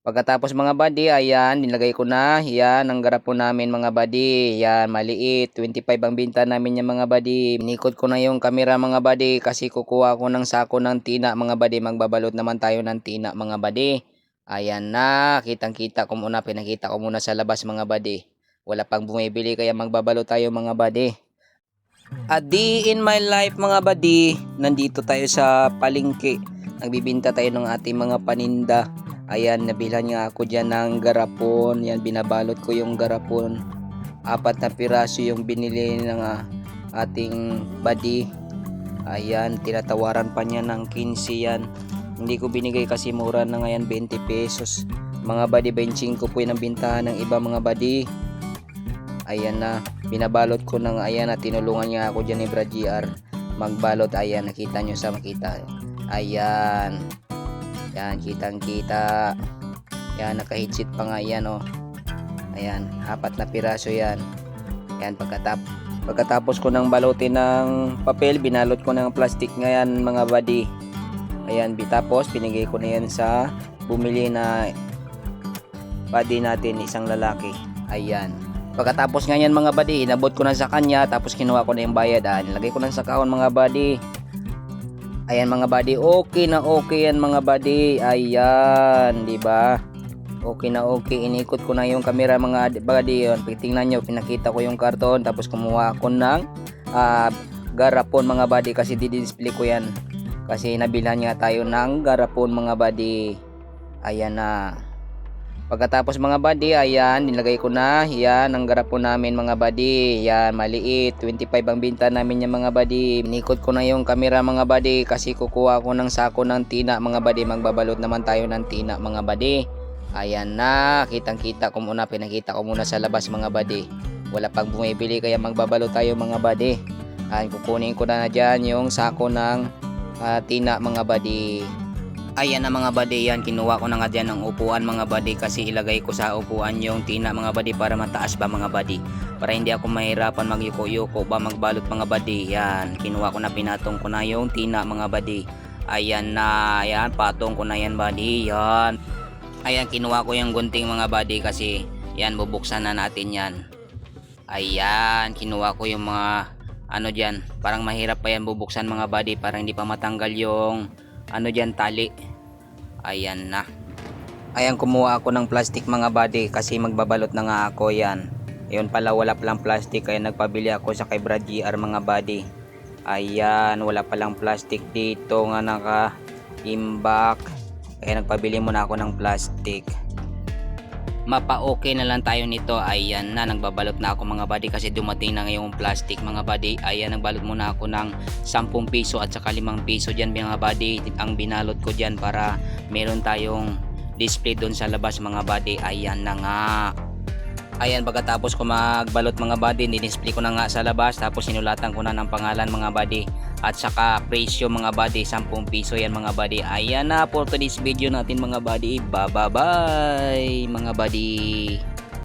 Pagkatapos mga buddy, ayan, nilagay ko na. Yan, ang garapon namin mga buddy. Yan, maliit. 25 ang binta namin yung mga buddy. Inikot ko na yung camera mga buddy kasi kukuha ko ng sako ng tina mga buddy. Magbabalot naman tayo ng tina mga buddy. Ayan na, kitang-kita ko muna. Pinakita ko muna sa labas mga buddy. Wala pang bumibili kaya magbabalot tayo mga buddy. A day in my life mga buddy. Nandito tayo sa palengke. Nagbibinta tayo ng ating mga paninda. Ayan, nabilhan nga ako dyan ng garapon. Yan, binabalot ko yung garapon. 4 na piraso yung binili ng ating buddy. Ayan, tinatawaran pa niya ng 15 yan. Hindi ko binigay kasi mura na ngayon, 20 pesos. Mga buddy, 25 po yung bintahan ng iba mga buddy. Ayan na, binabalot ko ng ayan na tinulungan niya ako dyan ni Brad GR. Magbalot, ayan, nakita nyo sa makita. Ayan. Yan, kitang-kita. Yan, naka-headset pa nga yan, oh. Ayan, 4 na piraso yan. Yan, pagkatapos ko ng balutin ng papel, binalot ko ng plastic ngayon, mga buddy. Ayan, tapos pinigay ko na yan sa bumili na buddy natin, isang lalaki. Ayan. Pagkatapos ngayon mga buddy, inabot ko na sa kanya, tapos kinuha ko na yung bayad. Nilagay ko na sa kahon mga buddy. Ayan mga buddy, okay na okay yan mga buddy. Ayan, di ba? Okay na okay. Inikot ko na yung camera mga buddy. Yun, tingnan nyo, pinakita ko yung karton. Tapos kumuha ako ng garapon mga buddy. Kasi di-display ko yan. Kasi nabilhan nga tayo ng garapon mga buddy. Ayan na. Pagkatapos mga buddy, ayan, nilagay ko na. Yan, ang garapon namin mga buddy. Yan, maliit. 25 ang binta namin yung mga buddy. Inikot ko na yung camera mga buddy kasi kukuha ko ng sako ng tina mga buddy. Magbabalot naman tayo ng tina mga buddy. Ayan na, kitang-kita ko muna. Pinakita ko muna sa labas mga buddy. Wala pang bumibili kaya magbabalot tayo mga buddy. Ayan, kukunin ko na dyan yung sako ng tina mga buddy. Ayan na mga buddy, yan, kinuha ko na nga dyan ng upuan mga buddy kasi ilagay ko sa upuan yung tina mga buddy para mataas ba mga buddy, para hindi ako mahirapan magyuko-yuko ba magbalot mga buddy. Yan, kinuha ko na, pinatong ko na yung tina mga buddy. Ayan na, yan, patong ko na yan buddy. Yan, ayan, kinuha ko yung gunting mga buddy kasi yan, bubuksan na natin yan. Ayan, kinuha ko yung mga ano dyan, parang mahirap pa yan bubuksan mga buddy para hindi pa matanggal yung ano dyan, tali. Ayan na. Ayan, kumuha ako ng plastic mga buddy kasi magbabalot na nga ako. Yan, ayun pala, wala palang plastic kaya nagpabili ako sa kay Brad GR mga buddy. Ayan, wala palang plastic dito nga naka-imbak kaya nagpabili muna ako ng plastic. Mapa-okay na lang tayo nito. Ayan na, nagbabalot na ako mga buddy kasi dumating na ngayong plastic mga buddy. Ayan, nagbalot muna ako ng 10 piso at saka 5 piso dyan mga buddy. Ang binalot ko dyan para meron tayong display doon sa labas mga buddy. Ayan na nga. Ayan, pagkatapos ko magbalot mga buddy, dinisplay ko na nga sa labas. Tapos sinulatan ko na ng pangalan mga buddy at saka presyo mga buddy, 10 piso yan mga buddy. Ayan na for today's video natin mga buddy. Bye bye bye mga buddy.